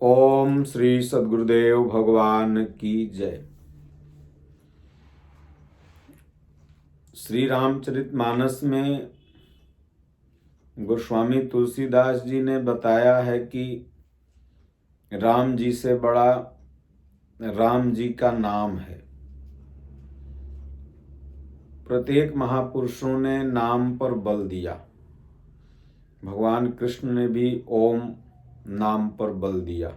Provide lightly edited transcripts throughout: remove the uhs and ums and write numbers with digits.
ओम श्री सद्गुरुदेव भगवान की जय। श्री रामचरितमानस में गोस्वामी तुलसीदास जी ने बताया है कि राम जी से बड़ा राम जी का नाम है। प्रत्येक महापुरुषों ने नाम पर बल दिया। भगवान कृष्ण ने भी ओम नाम पर बल दिया।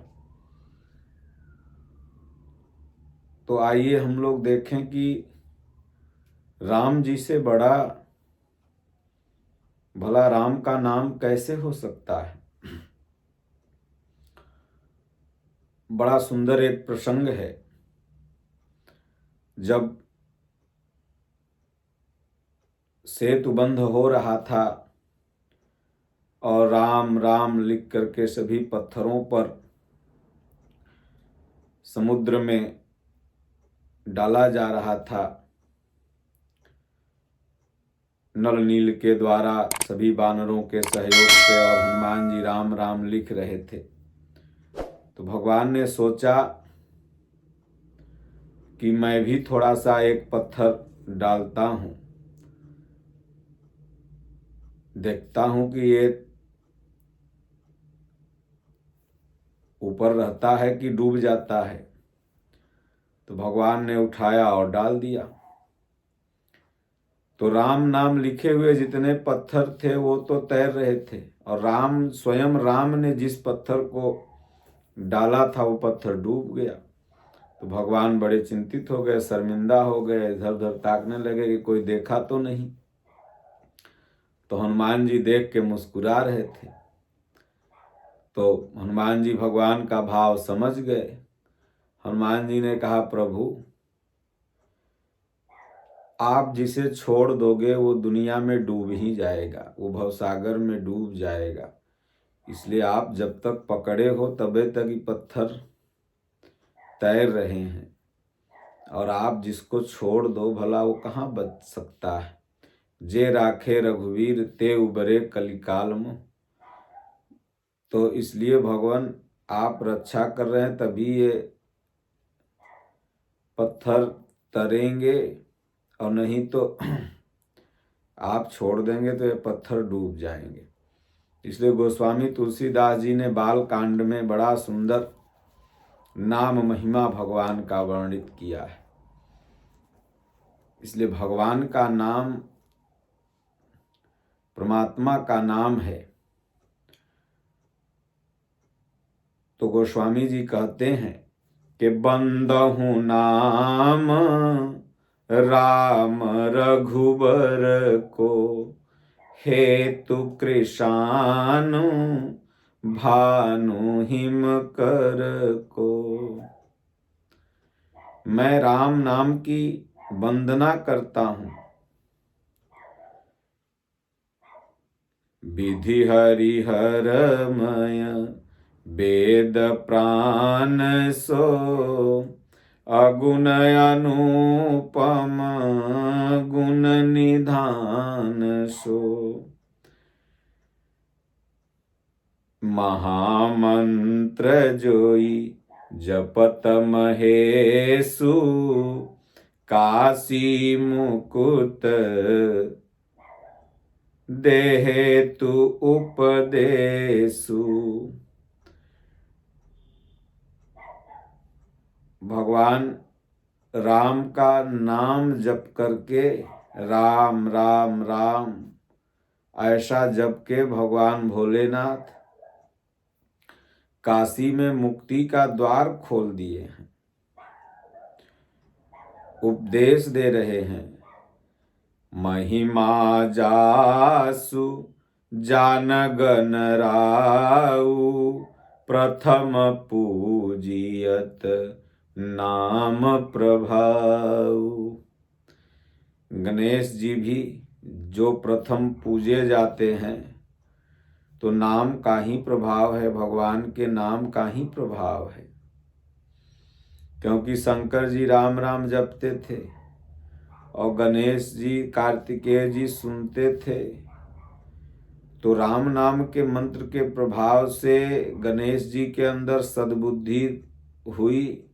तो आइए हम लोग देखें कि राम जी से बड़ा भला राम का नाम कैसे हो सकता है। बड़ा सुंदर एक प्रसंग है। जब सेतुबंध हो रहा था और राम राम लिख करके सभी पत्थरों पर समुद्र में डाला जा रहा था, नल नील के द्वारा सभी वानरों के सहयोग से, और हनुमान जी राम राम लिख रहे थे, तो भगवान ने सोचा कि मैं भी थोड़ा सा एक पत्थर डालता हूं, देखता हूं कि ये ऊपर रहता है कि डूब जाता है। तो भगवान ने उठाया और डाल दिया। तो राम नाम लिखे हुए जितने पत्थर थे वो तो तैर रहे थे, और स्वयं राम ने जिस पत्थर को डाला था वो पत्थर डूब गया। तो भगवान बड़े चिंतित हो गए, शर्मिंदा हो गए, इधर उधर ताकने लगे कि कोई देखा तो नहीं। तो हनुमान जी देख के मुस्कुरा रहे थे। तो हनुमान जी भगवान का भाव समझ गए। हनुमान जी ने कहा, प्रभु आप जिसे छोड़ दोगे वो दुनिया में डूब ही जाएगा, वो भवसागर में डूब जाएगा। इसलिए आप जब तक पकड़े हो तबे तक ही पत्थर तैर रहे हैं, और आप जिसको छोड़ दो भला वो कहाँ बच सकता है। जे राखे रघुवीर ते उबरे कलिकाल में। तो इसलिए भगवान आप रक्षा कर रहे हैं, तभी ये पत्थर तरेंगे, और नहीं तो आप छोड़ देंगे तो ये पत्थर डूब जाएंगे। इसलिए गोस्वामी तुलसीदास जी ने बाल कांड में बड़ा सुंदर नाम महिमा भगवान का वर्णित किया है। इसलिए भगवान का नाम परमात्मा का नाम है। तो गोस्वामी जी कहते हैं कि बंदहु नाम राम रघुबर को, हेतु कृशानु भानु हिम कर को। मैं राम नाम की वंदना करता हूँ। विधि हरिहरमय वेद प्राण सो, अगुण अनुपम गुण निधान सो। महामंत्र जोई जपत महेशु, काशी मुकुट देहे तु उपदेशु। भगवान राम का नाम जप करके, राम राम राम ऐसा जप के भगवान भोलेनाथ काशी में मुक्ति का द्वार खोल दिए हैं, उपदेश दे रहे हैं। महिमा जासु जानगन राउ, प्रथम पूजियत नाम प्रभाऊ। गणेश जी भी जो प्रथम पूजे जाते हैं, तो नाम का ही प्रभाव है, भगवान के नाम का ही प्रभाव है। क्योंकि शंकर जी राम राम जपते थे, और गणेश जी कार्तिकेय जी सुनते थे, तो राम नाम के मंत्र के प्रभाव से गणेश जी के अंदर सद्बुद्धि हुई,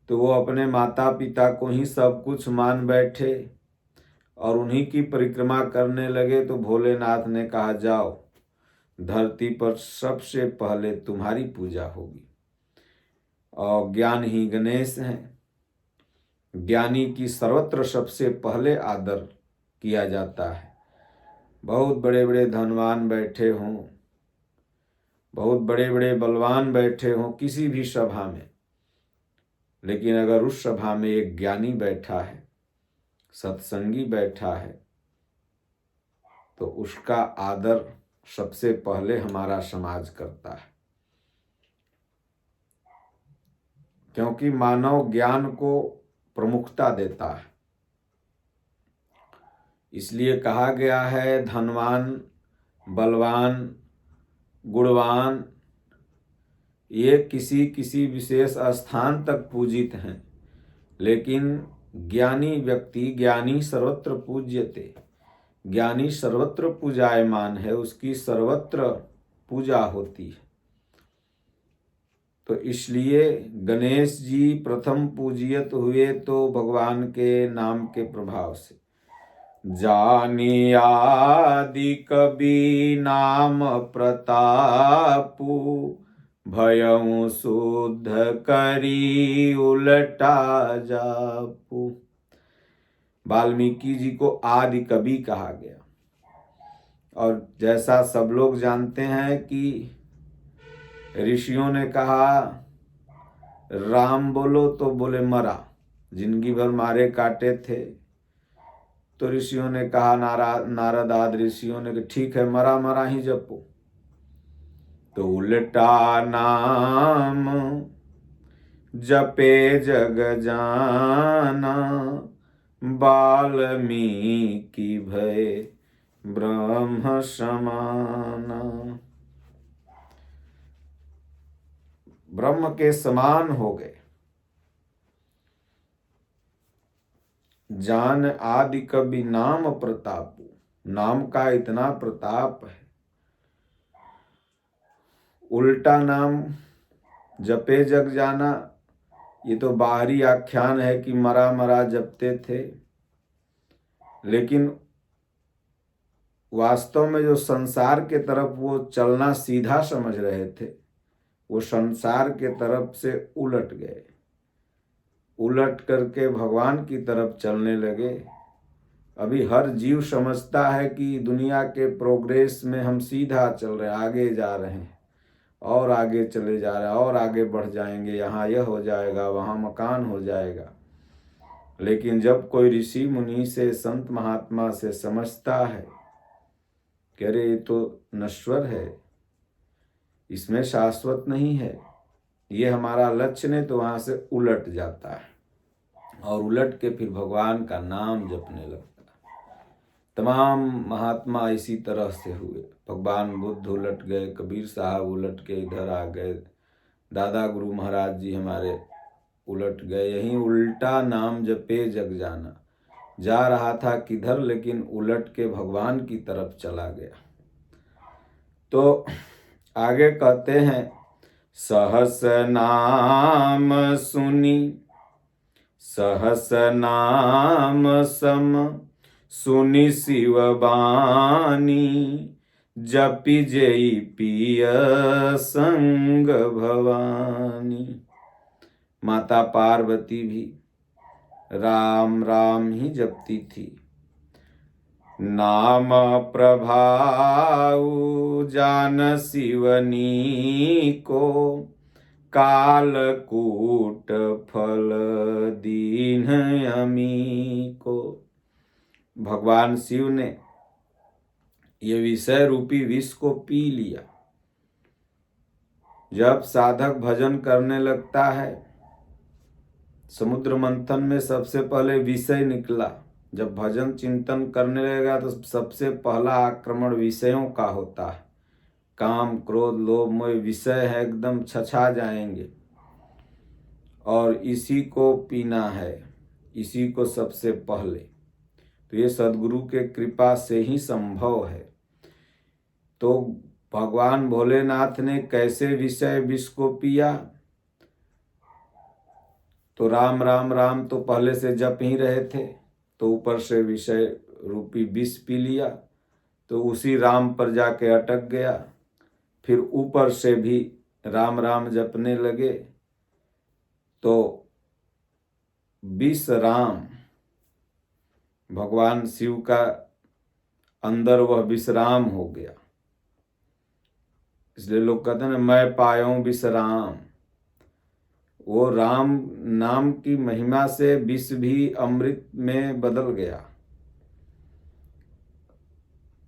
तो वो अपने माता पिता को ही सब कुछ मान बैठे और उन्हीं की परिक्रमा करने लगे। तो भोलेनाथ ने कहा, जाओ, धरती पर सबसे पहले तुम्हारी पूजा होगी। और ज्ञान ही गणेश हैं। ज्ञानी की सर्वत्र सबसे पहले आदर किया जाता है। बहुत बड़े बड़े धनवान बैठे हों, बहुत बड़े बड़े बलवान बैठे हों किसी भी सभा में, लेकिन अगर उस सभा में एक ज्ञानी बैठा है, सत्संगी बैठा है, तो उसका आदर सबसे पहले हमारा समाज करता है। क्योंकि मानव ज्ञान को प्रमुखता देता है। इसलिए कहा गया है, धनवान, बलवान, गुणवान ये किसी किसी विशेष स्थान तक पूजित हैं, लेकिन ज्ञानी व्यक्ति, ज्ञानी सर्वत्र पूज्यते, ज्ञानी सर्वत्र पूजायमान है, उसकी सर्वत्र पूजा होती है। तो इसलिए गणेश जी प्रथम पूजियत हुए तो भगवान के नाम के प्रभाव से। जानी आदि कवि नाम प्रतापु, भयउ शुद्ध करी उलटा जापु। वाल्मीकि जी को आदि कवि कहा गया। और जैसा सब लोग जानते हैं कि ऋषियों ने कहा राम बोलो तो बोले मरा, जिंदगी भर मारे काटे थे। तो ऋषियों ने कहा, नारद आदि ऋषियों ने कहा ठीक है, मरा मरा ही जपो। तो उल्टा नाम जपे जग जाना, वाल्मीकि भय ब्रह्म समाना। ब्रह्म के समान हो गए। जान आदि कवि नाम प्रतापु, नाम का इतना प्रताप है। उल्टा नाम जपे जग जाना, ये तो बाहरी आख्यान है कि मरा मरा जपते थे, लेकिन वास्तव में जो संसार के तरफ वो चलना सीधा समझ रहे थे, वो संसार के तरफ से उलट गए, उलट करके भगवान की तरफ चलने लगे। अभी हर जीव समझता है कि दुनिया के प्रोग्रेस में हम सीधा चल रहे हैं, आगे जा रहे हैं और आगे चले जा रहे हैं और आगे बढ़ जाएंगे, यहाँ यह हो जाएगा, वहाँ मकान हो जाएगा। लेकिन जब कोई ऋषि मुनि से, संत महात्मा से समझता है कि अरे ये तो नश्वर है, इसमें शाश्वत नहीं है, ये हमारा लक्ष्य नहीं, तो वहाँ से उलट जाता है और उलट के फिर भगवान का नाम जपने लगता है। तमाम महात्मा इसी तरह से हुए। भगवान बुद्ध उलट गए, कबीर साहब उलट के इधर आ गए, दादा गुरु महाराज जी हमारे उलट गए। यहीं उल्टा नाम जपे जग जाना, जा रहा था किधर, लेकिन उलट के भगवान की तरफ चला गया। तो आगे कहते हैं, सहस नाम सुनी, सहस नाम सम सुनि शिव बानी, जपि जेई पिय संग भवानी। माता पार्वती भी राम राम ही जपती थी। नाम प्रभाऊ जान शिवनी को, कालकूट फल दीन अमी को। भगवान शिव ने ये विषय रूपी विष को पी लिया। जब साधक भजन करने लगता है, समुद्र मंथन में सबसे पहले विषय निकला। जब भजन चिंतन करने लगेगा तो सबसे पहला आक्रमण विषयों का होता है। काम, क्रोध, लोभ, मोह विषय है, एकदम छछा जाएंगे और इसी को पीना है, इसी को सबसे पहले। तो ये सद्गुरु के कृपा से ही संभव है। तो भगवान भोलेनाथ ने कैसे विषय विष को पिया? तो राम राम राम तो पहले से जप ही रहे थे, तो ऊपर से विषय रूपी विष पी लिया, तो उसी राम पर जाके अटक गया। फिर ऊपर से भी राम राम जपने लगे, तो विष राम भगवान शिव का अंदर वह विश्राम हो गया। इसलिए लोग कहते हैं ना, मैं पायूं विश्राम। वो राम नाम की महिमा से विष भी अमृत में बदल गया।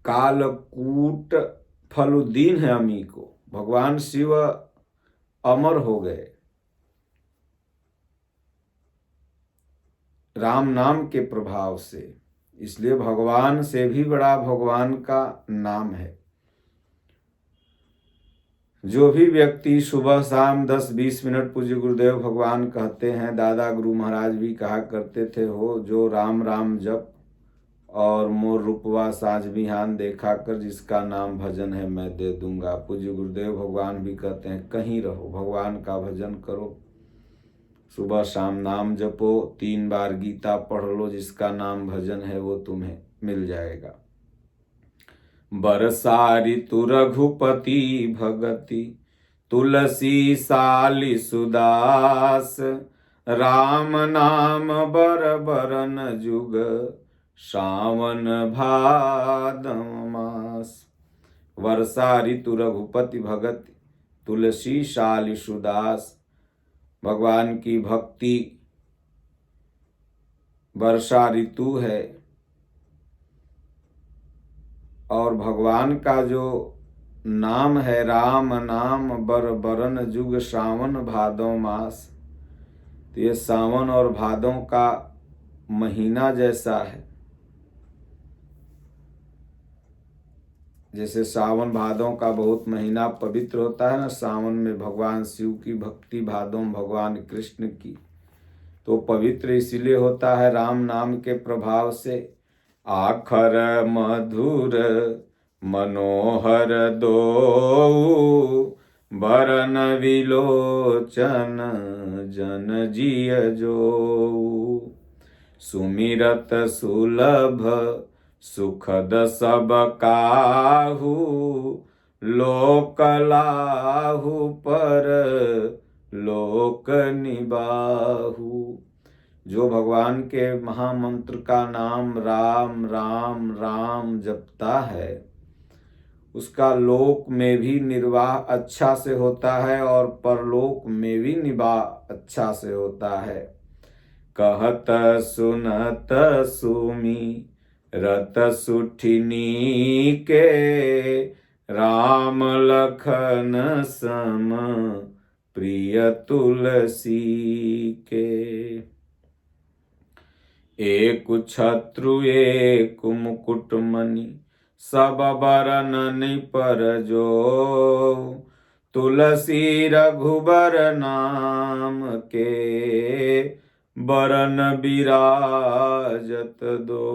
कालकूट फलुदीन है अमी को, भगवान शिव अमर हो गए राम नाम के प्रभाव से। इसलिए भगवान से भी बड़ा भगवान का नाम है। जो भी व्यक्ति सुबह शाम 10-20 मिनट पूज्य गुरुदेव भगवान कहते हैं, दादा गुरु महाराज भी कहा करते थे, हो जो राम राम जप और मोर रूपवा साँझ बिहान देखा कर, जिसका नाम भजन है मैं दे दूंगा। पूज्य गुरुदेव भगवान भी कहते हैं, कहीं रहो भगवान का भजन करो, सुबह शाम नाम जपो, 3 बार गीता पढ़ लो, जिसका नाम भजन है वो तुम्हें मिल जाएगा। बरसा ऋतु रघुपति भगति, तुलसी साली सुदास, राम नाम बर बरन जुग, सावन भादम मास। वर्षा ऋतु रघुपति भगति, तुलसी साली सुदास। भगवान की भक्ति वर्षा ऋतु है, और भगवान का जो नाम है राम नाम बर बरन जुग, सावन भादों मास। तो ये सावन और भादों का महीना जैसा है। जैसे सावन भादों का बहुत महीना पवित्र होता है ना, सावन में भगवान शिव की भक्ति, भादों भगवान कृष्ण की, तो पवित्र इसीलिए होता है राम नाम के प्रभाव से। आखर मधुर मनोहर दो, बरन विलोचन जन जिय जो, सुमिरत सुलभ सुखद सब काहू, लोक लाहू पर लोक निबाहू। जो भगवान के महामंत्र का नाम राम राम राम जपता है, उसका लोक में भी निर्वाह अच्छा से होता है और परलोक में भी निवाह अच्छा से होता है। कहत सुनत सुमी रत सुठिनी के, राम लखन सम प्रिय तुलसी के। एक छत्रु एक मुकुट मणि, सब बरन पर जो, तुलसी रघुबर नाम के, बरन विराजत दो।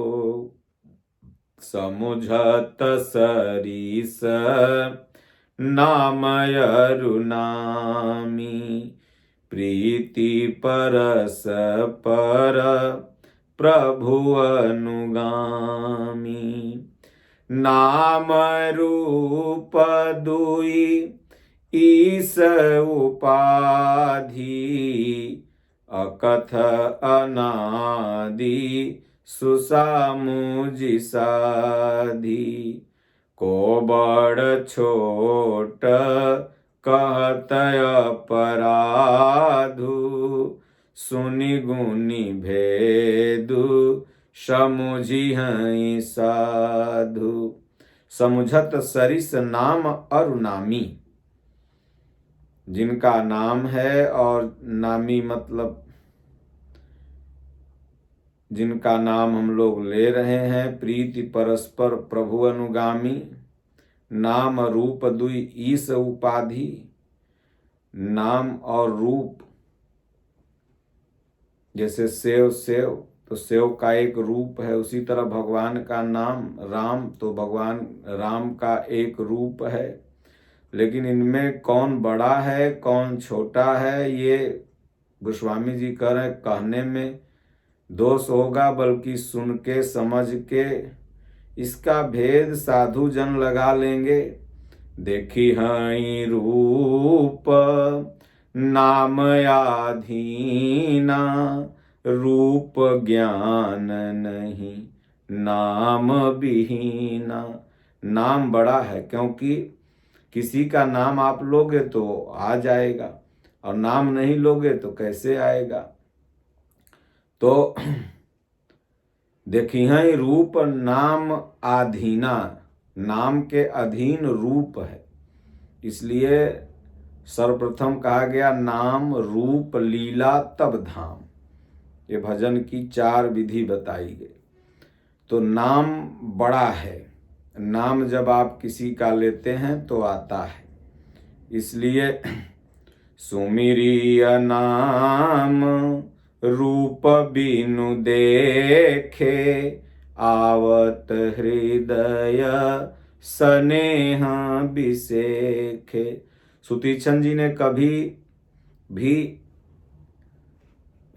समुझत सरीस नाम अरुनामी, प्रीति परस पर प्रभु अनुगामी। नाम रूप दुई ईस उपाधि, अकथ अनादि सुसामुझि साधि। को बड़ छोट कहत अपराधु, सुनि गुनि भेदु समुझिहि साधु। समुझत सरिस नाम अरुनामी, जिनका नाम है, और नामी मतलब जिनका नाम हम लोग ले रहे हैं, प्रीति परस्पर प्रभु अनुगामी। नाम रूप दुई ईस उपाधि, नाम और रूप जैसे सेव सेव, तो सेव का एक रूप है। उसी तरह भगवान का नाम राम, तो भगवान राम का एक रूप है। लेकिन इनमें कौन बड़ा है कौन छोटा है, ये गोस्वामी जी कह रहे हैं कहने में दोष होगा, बल्कि सुन के समझ के इसका भेद साधु जन लगा लेंगे। देखी हई रूप नाम आधीना, रूप ज्ञान नहीं नाम विहीना। नाम बड़ा है, क्योंकि किसी का नाम आप लोगे तो आ जाएगा, और नाम नहीं लोगे तो कैसे आएगा। तो देखी है रूप नाम आधीना, नाम के अधीन रूप है, इसलिए सर्वप्रथम कहा गया नाम रूप लीला तब धाम। ये भजन की 4 विधि बताई गई। तो नाम बड़ा है, नाम जब आप किसी का लेते हैं तो आता है। इसलिए सुमिरिय नाम रूप बिनु देखे, आवत हृदय स्नेह बिसेखे। सुतीक्षण जी ने कभी भी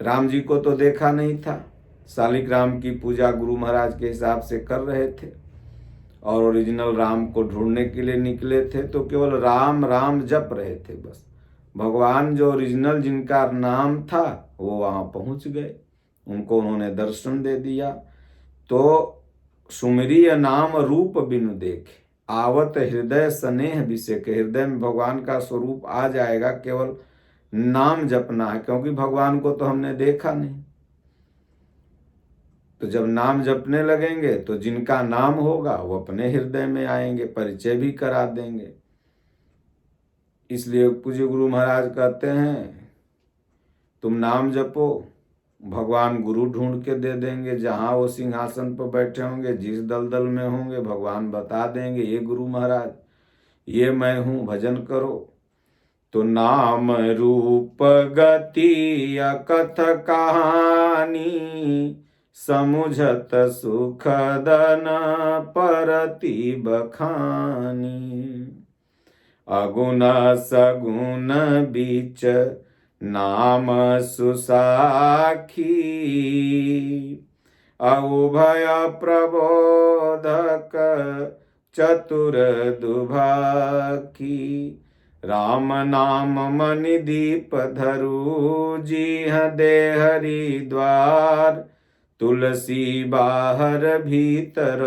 राम जी को तो देखा नहीं था। शालिग्राम की पूजा गुरु महाराज के हिसाब से कर रहे थे और ओरिजिनल राम को ढूंढने के लिए निकले थे, तो केवल राम राम जप रहे थे बस। भगवान जो ओरिजिनल जिनका नाम था वो वहाँ पहुँच गए, उनको उन्होंने दर्शन दे दिया। तो सुमिरिय नाम रूप बिनु देखे, आवत हृदय स्नेह बिसेके। हृदय में भगवान का स्वरूप आ जाएगा, केवल नाम जपना है, क्योंकि भगवान को तो हमने देखा नहीं। तो जब नाम जपने लगेंगे तो जिनका नाम होगा वो अपने हृदय में आएंगे, परिचय भी करा देंगे। इसलिए पूज्य गुरु महाराज कहते हैं तुम नाम जपो, भगवान गुरु ढूंढ के दे देंगे। जहाँ वो सिंहासन पर बैठे होंगे, जिस दलदल में होंगे, भगवान बता देंगे ये गुरु महाराज ये मैं हूँ, भजन करो। तो नाम रूप गति अकथ कहानी, समुझत सुखदन परति बखानी। अगुण सगुण बीच नाम सुसाखी, अउभय प्रबोधक चतुर दुभाखी। राम नाम मनि दीप धरु, जीह दे हरि द्वार। तुलसी बाहर भीतर,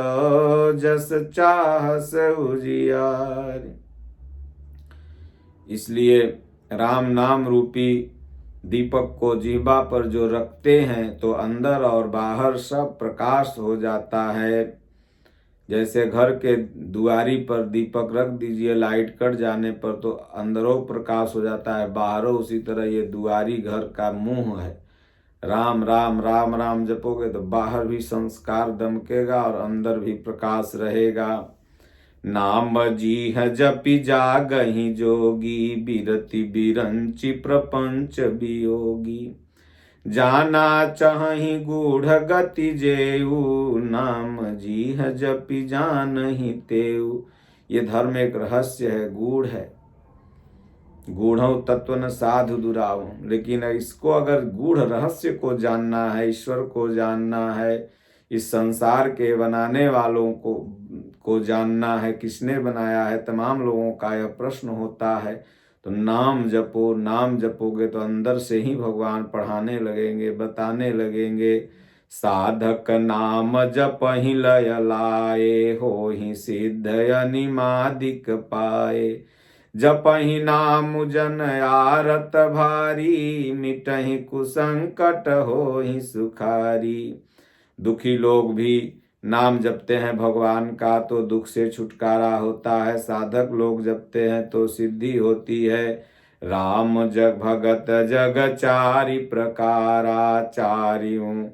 जस चाहस उजियार। इसलिए राम नाम रूपी दीपक को जिह्वा पर जो रखते हैं तो अंदर और बाहर सब प्रकाश हो जाता है। जैसे घर के दुआरी पर दीपक रख दीजिए, लाइट कट जाने पर तो अंदरों प्रकाश हो जाता है, बाहरों उसी तरह ये दुआरी घर का मुंह है। राम राम राम राम जपोगे तो बाहर भी संस्कार दमकेगा और अंदर भी प्रकाश रहेगा। नाम जीह जपि जागहि जोगी, बिरति बिरंचि प्रपंच वियोगी। जाना चाहि गूढ़ गति जेऊ, नाम जीह जपि जानहि तेऊ। ये धर्म एक रहस्य है, गूढ़ है। गूढ़ तत्व न साधु दुराव। लेकिन इसको अगर गूढ़ रहस्य को जानना है, ईश्वर को जानना है, इस संसार के बनाने वालों को जानना है, किसने बनाया है, तमाम लोगों का यह प्रश्न होता है। तो नाम जपो, नाम जपोगे तो अंदर से ही भगवान पढ़ाने लगेंगे, बताने लगेंगे। साधक नाम जपहि लय लाए, होहि सिद्ध अनिमादिक पाए। जपहि नाम जन आरत भारी, मिटहि कुसंकट होहि सुखारी। दुखी लोग भी नाम जपते हैं भगवान का तो दुख से छुटकारा होता है। साधक लोग जपते हैं तो सिद्धि होती है। राम जग भगत जग चारि प्रकारा, चारियों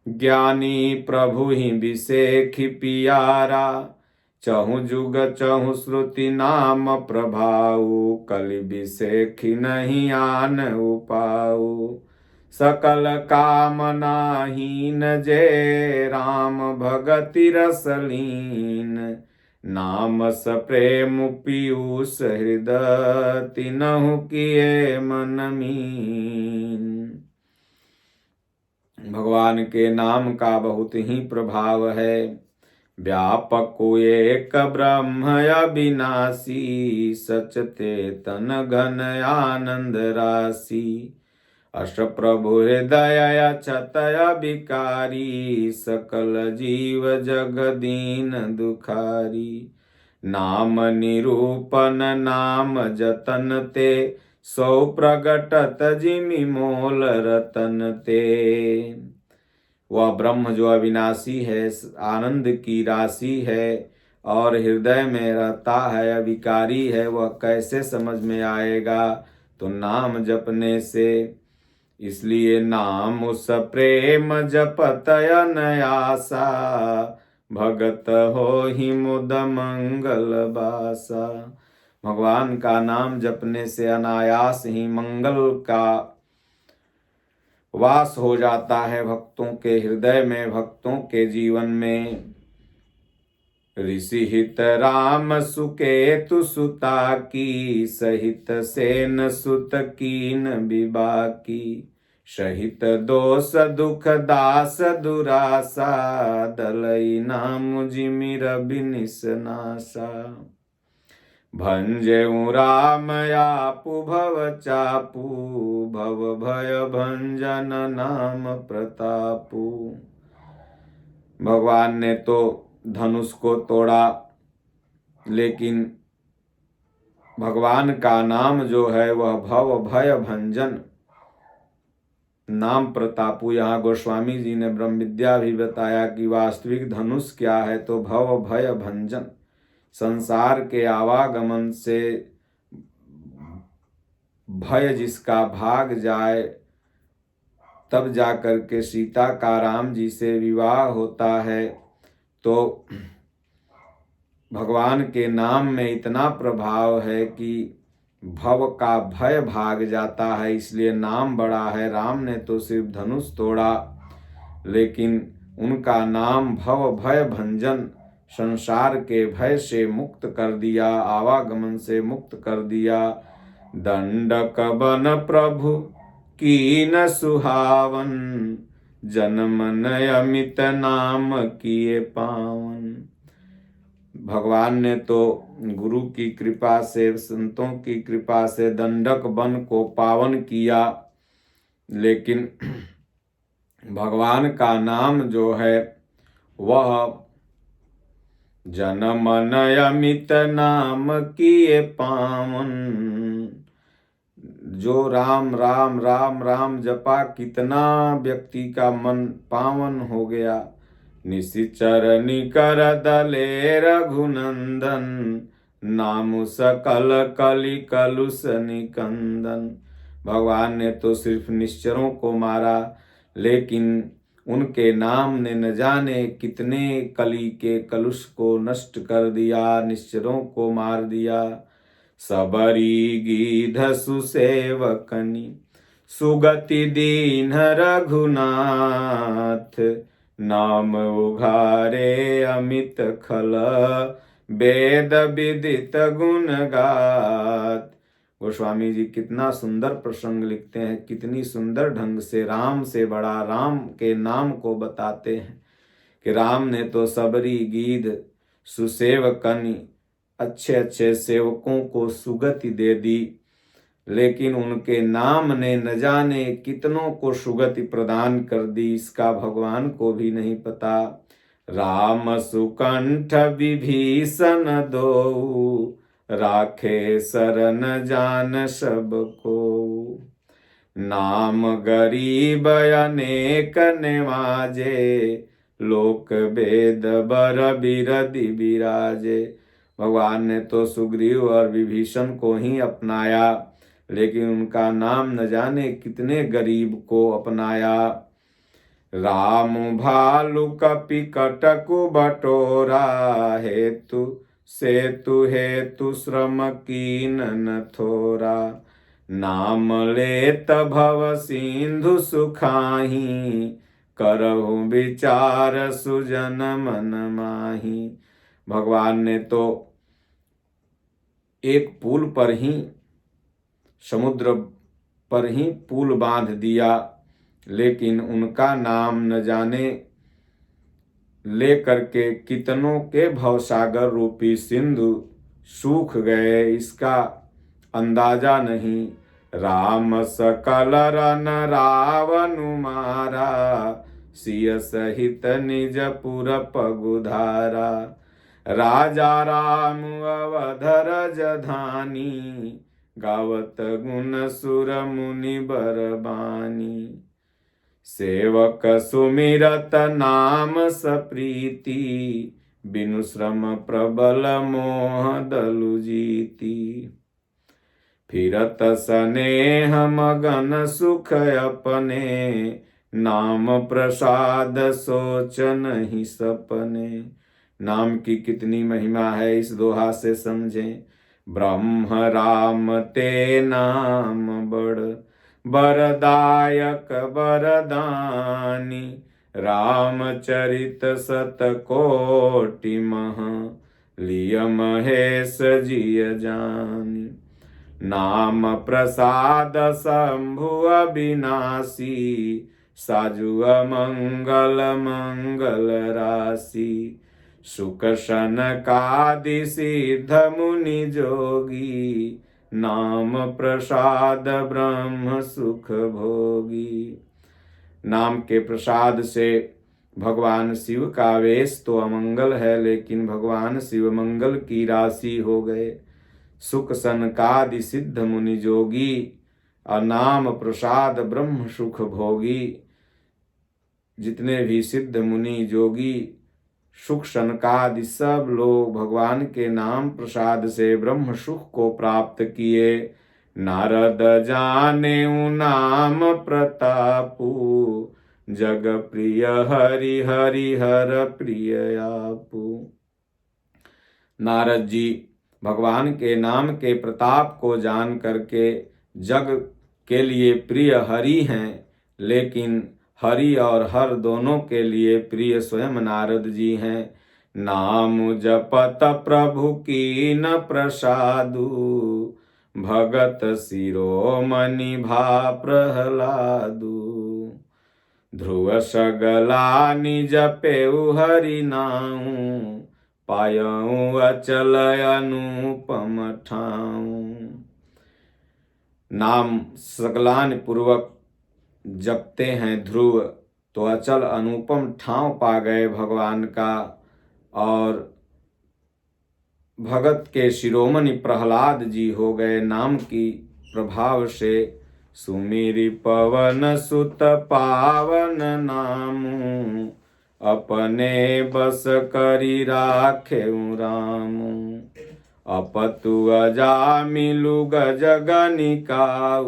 ज्ञानी प्रभु ही बिसेखि पियारा। चहु जुग चहु श्रुति नाम प्रभाऊ, कलि बिसेखि नहीं आन उपाऊ। सकल कामनाहीन जय राम भगति रसलीन। नाम स प्रेम पीयूष हृदय तिनहु किए मन मीन। भगवान के नाम का बहुत ही प्रभाव है। व्यापक एक ब्रह्म अविनाशी, सचते तन घन आनंद राशि। अष्ट प्रभु हृदय अछतय विकारी, सकल जीव जग दीन दुखारी। नाम निरूपन नाम जतन ते, सौ प्रगटत जिमि मोल रतन ते। वह ब्रह्म जो अविनाशी है, आनंद की राशि है और हृदय में रहता है, अविकारी है, वह कैसे समझ में आएगा? तो नाम जपने से। इसलिए नाम उस प्रेम जपत अनायासा, भगत हो ही मुद मंगल बासा। भगवान का नाम जपने से अनायास ही मंगल का वास हो जाता है भक्तों के हृदय में, भक्तों के जीवन में। ऋषि हित राम सुकेतु सुता की, सहित सेन सुत कीन विबाकी। सहित दोष दुख दास दुरासा, दलई नाम जिमि रवि निसनासा। भंजेऊ राम आपु भव चापू, भव भय भंजन नाम प्रतापू। भगवान ने तो धनुष को तोड़ा, लेकिन भगवान का नाम जो है वह भव भय भंजन नाम प्रतापू। यहाँ गोस्वामी जी ने ब्रह्म विद्या भी बताया कि वास्तविक धनुष क्या है, तो भव भय भंजन। संसार के आवागमन से भय जिसका भाग जाए, तब जाकर के सीता का राम जी से विवाह होता है। तो भगवान के नाम में इतना प्रभाव है कि भव का भय भाग जाता है, इसलिए नाम बड़ा है। राम ने तो सिर्फ धनुष तोड़ा, लेकिन उनका नाम भव भय भंजन, संसार के भय से मुक्त कर दिया, आवागमन से मुक्त कर दिया। दंडक बन प्रभु कीन सुहावन, जन्मन अमित नाम किए पावन। भगवान ने तो गुरु की कृपा से, संतों की कृपा से दंडक वन को पावन किया, लेकिन भगवान का नाम जो है वह जनमन अमित नाम किए पावन। जो राम राम राम राम जपा, कितना व्यक्ति का मन पावन हो गया। निशिचर निकर दले रघुनंदन, नामु सकल कलि कलुष निकंदन। भगवान ने तो सिर्फ निश्चरों को मारा, लेकिन उनके नाम ने न जाने कितने कली के कलुष को नष्ट कर दिया, निश्चरों को मार दिया। सबरी गीध सुसेवकनि, सुगति दीन रघुनाथ। नाम उघारे अमित खल, वेद विदित गुण गात। गोस्वामी जी कितना सुंदर प्रसंग लिखते हैं, कितनी सुंदर ढंग से राम से बड़ा, राम के नाम को बताते हैं कि राम ने तो सबरी गीध सुसेवकनि, अच्छे अच्छे सेवकों को सुगति दे दी, लेकिन उनके नाम ने न जाने कितनों को सुगति प्रदान कर दी, इसका भगवान को भी नहीं पता। राम सुकंठ विभीषण दो, राखे शरण जान सबको। नाम गरीब अनेक निवाजे, लोक वेद बर बिरधि बिराजे। भगवान ने तो सुग्रीव और विभीषण को ही अपनाया, लेकिन उनका नाम न जाने कितने गरीब को अपनाया। राम भालु कपि कटकु बटोरा, हेतु सेतु हेतु श्रम कीन न थोरा। नाम लेत भव सिंधु सुखाही, करहु विचार सुजन मन माही। भगवान ने तो एक पुल पर ही, समुद्र पर ही पुल बांध दिया, लेकिन उनका नाम न जाने ले करके कितनों के भवसागर रूपी सिंधु सूख गए, इसका अंदाजा नहीं। राम सकल रन रावनु मारा, सिय सहित निज पुर पगुधारा। राजा राम अवध रजधानी, गावत गुण सुर मुनि बरबानी। सेवक सुमिरत नाम सप्रीति, बिनु श्रम प्रबल मोह दलु जीति। फिरत स्नेह मगन सुख अपने, नाम प्रसाद सोच नहीं सपने। नाम की कितनी महिमा है इस दोहा से समझें। ब्रह्म राम ते नाम बड़, बरदायक बरदानी। रामचरित शत कोटि मह, लिय महेश जिय जानी। नाम प्रसाद शंभु अविनाशी, साजु मंगल मंगल राशि। सुख सनकादि सिद्ध मुनि जोगी, नाम प्रसाद ब्रह्म सुख भोगी। नाम के प्रसाद से भगवान शिव का वेश तो अमंगल है, लेकिन भगवान शिव मंगल की राशि हो गए। सुख सनकादि सिद्ध मुनि जोगी, और नाम प्रसाद ब्रह्म सुख भोगी। जितने भी सिद्ध मुनि जोगी, सुख सनकादि सब लोग भगवान के नाम प्रसाद से ब्रह्म सुख को प्राप्त किए। नारद जाने नाम प्रतापु, जग प्रिय हरि हरि हर प्रिय आपु। नारद जी भगवान के नाम के प्रताप को जान करके जग के लिए प्रिय हरि हैं, लेकिन हरि और हर दोनों के लिए प्रिय स्वयं नारद जी हैं। नाम जपत प्रभु की न प्रसादु, भगत शिरोमणि भा प्रहलादु। ध्रुव सगला निज पेउ हरि नाउ, पायऊ अचल अनुपम ठाऊ। नाम सकलान पूर्वक जपते हैं ध्रुव, तो अचल अनुपम ठाव पा गए भगवान का। और भगत के शिरोमणि प्रहलाद जी हो गए नाम की प्रभाव से। सुमिरि पवन सुत पावन नामु, अपने बस करी राखेउ रामु। अपतु अजामिलु गजगनिकाऊ,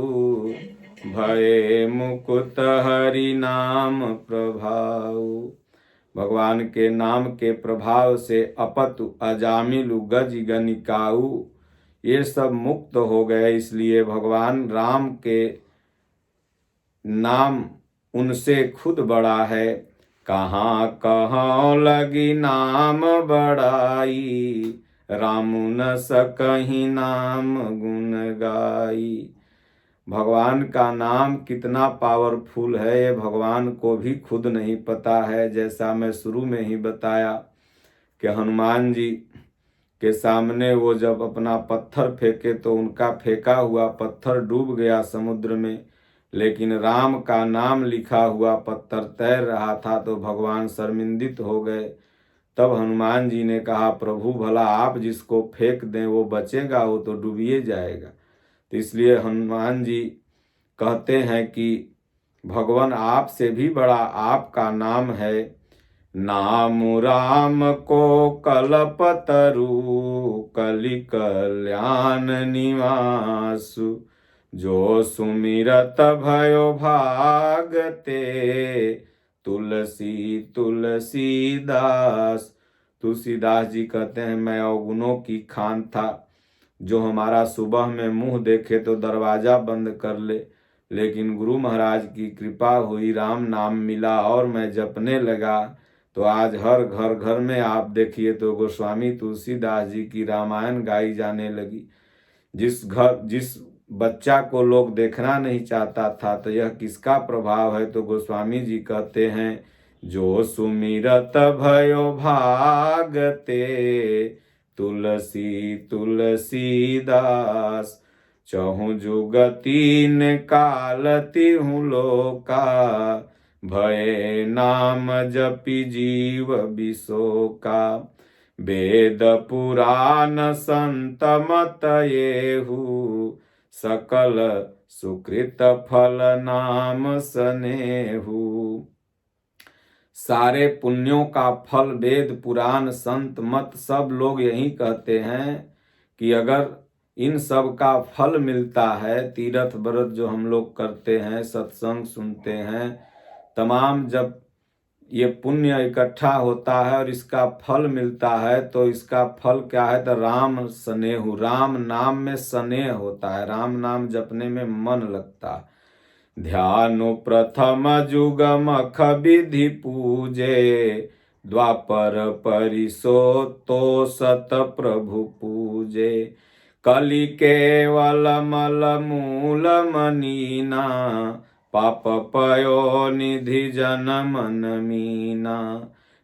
भये मुकुत हरि नाम प्रभाऊ। भगवान के नाम के प्रभाव से अपतु अजामिलु गज गनिकाऊ, ये सब मुक्त हो गए। इसलिए भगवान राम के नाम उनसे खुद बड़ा है। कहाँ कहाँ लगी नाम बड़ाई, राम न सकहि नाम गुण गाई। भगवान का नाम कितना पावरफुल है, ये भगवान को भी खुद नहीं पता है। जैसा मैं शुरू में ही बताया कि हनुमान जी के सामने वो जब अपना पत्थर फेंके तो उनका फेंका हुआ पत्थर डूब गया समुद्र में, लेकिन राम का नाम लिखा हुआ पत्थर तैर रहा था तो भगवान शर्मिंदित हो गए। तब हनुमान जी ने कहा, प्रभु भला आप जिसको फेंक दें वो बचेगा, वो तो डूबिए जाएगा। तो इसलिए हनुमान जी कहते हैं कि भगवान आपसे भी बड़ा आपका नाम है। नाम राम को कल्पतरु, कलि कल्याण निवासु। जो सुमिरत भयो भागते, तुलसी तुलसीदास। तुलसीदास जी कहते हैं मैं अवगुणों की खान था, जो हमारा सुबह में मुंह देखे तो दरवाज़ा बंद कर ले। लेकिन गुरु महाराज की कृपा हुई, राम नाम मिला और मैं जपने लगा तो आज हर घर घर में आप देखिए तो गोस्वामी तुलसीदास जी की रामायण गाई जाने लगी। जिस बच्चा को लोग देखना नहीं चाहता था तो यह किसका प्रभाव है? तो गोस्वामी जी कहते हैं, जो सुमिरत भयो भागते तुलसी तुलसीदास, चहु जुगतीन काल तिहु लोका, भय नाम जपि जीव बिसोका। वेद पुराण संत मत येहु, सकल सुकृत फल नाम सनेहु। सारे पुण्यों का फल वेद पुराण संत मत सब लोग यही कहते हैं कि अगर इन सब का फल मिलता है, तीर्थ व्रत जो हम लोग करते हैं, सत्संग सुनते हैं, तमाम जब ये पुण्य इकट्ठा होता है और इसका फल मिलता है तो इसका फल क्या है? तो राम स्नेहु, राम नाम में स्नेह होता है, राम नाम जपने में मन लगता है। ध्यानु प्रथम जुग मख विधि पूजे, द्वापर परिसो तो सत प्रभु पूजे। कलि केवल मल मूल मनीना, पाप पयो निधि जन मन मीना।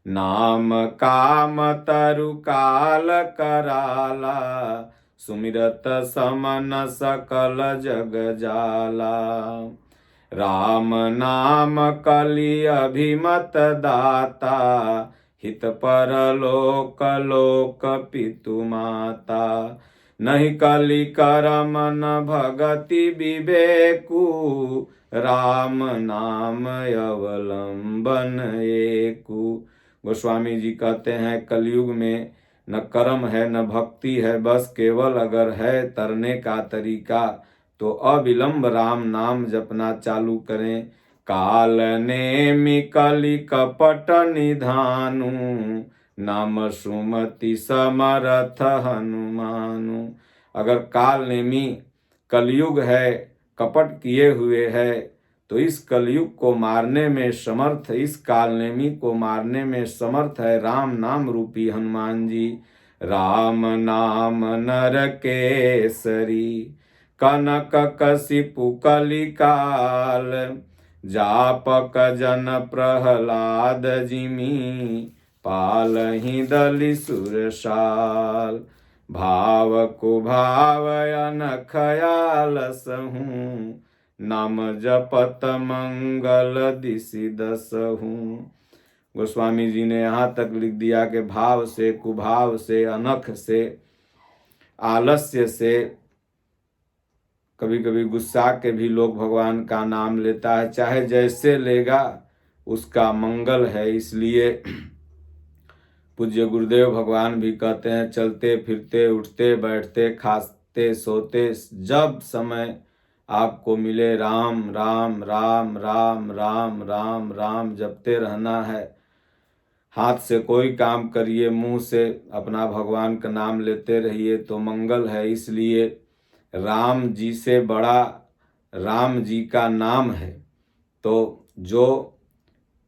नाम काम तरु काल कराला, सुमिरत समन सकल जग जाला। राम नाम कलि अभिमत दाता, हित पर लोक लोक पितु माता। नहीं कलि करम न भगति विवेकु, राम नाम अवलंबन एकु। गोस्वामी जी कहते हैं, कलयुग में न कर्म है न भक्ति है, बस केवल अगर है तरने का तरीका तो अविलंब राम नाम जपना चालू करें। काल नेमि कलि कपट निधानु, नाम सुमति समरथ हनुमानु। अगर काल नेमी कलयुग है, कपट किए हुए है, तो इस कलयुग को मारने में समर्थ, इस कालनेमी को मारने में समर्थ है राम नाम रूपी हनुमान जी। राम नाम नर केसरी, कनक कशिपु कलिकाल, जापक जन प्रहलाद जिमी, पालहि दलि सुरसाल। भाव कुभाव अनख आलसहु, नाम जपत मंगल दिसि दसहु। गोस्वामी जी ने यहाँ तक लिख दिया कि भाव से, कुभाव से, अनख से, आलस्य से, कभी कभी गुस्सा के भी लोग भगवान का नाम लेता है, चाहे जैसे लेगा उसका मंगल है। इसलिए पूज्य गुरुदेव भगवान भी कहते हैं, चलते फिरते उठते बैठते खाते सोते जब समय आपको मिले राम राम राम राम राम राम राम जपते रहना है। हाथ से कोई काम करिए, मुंह से अपना भगवान का नाम लेते रहिए तो मंगल है। इसलिए राम जी से बड़ा राम जी का नाम है, तो जो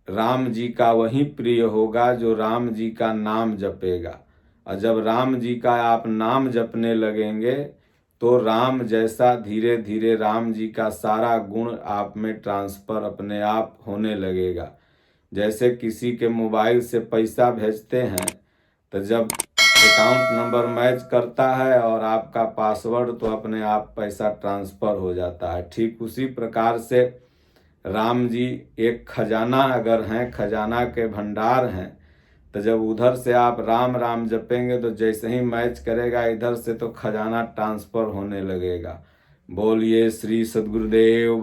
राम जी का वही प्रिय होगा जो राम जी का नाम जपेगा। और जब राम जी का आप नाम जपने लगेंगे तो राम जैसा धीरे धीरे राम जी का सारा गुण आप में ट्रांसफ़र अपने आप होने लगेगा। जैसे किसी के मोबाइल से पैसा भेजते हैं तो जब अकाउंट नंबर मैच करता है और आपका पासवर्ड, तो अपने आप पैसा ट्रांसफ़र हो जाता है। ठीक उसी प्रकार से राम जी एक खजाना अगर हैं, खजाना के भंडार हैं, तो जब उधर से आप राम राम जपेंगे तो जैसे ही मैच करेगा इधर से तो खजाना ट्रांसफ़र होने लगेगा। बोलिए श्री सद्गुरुदेव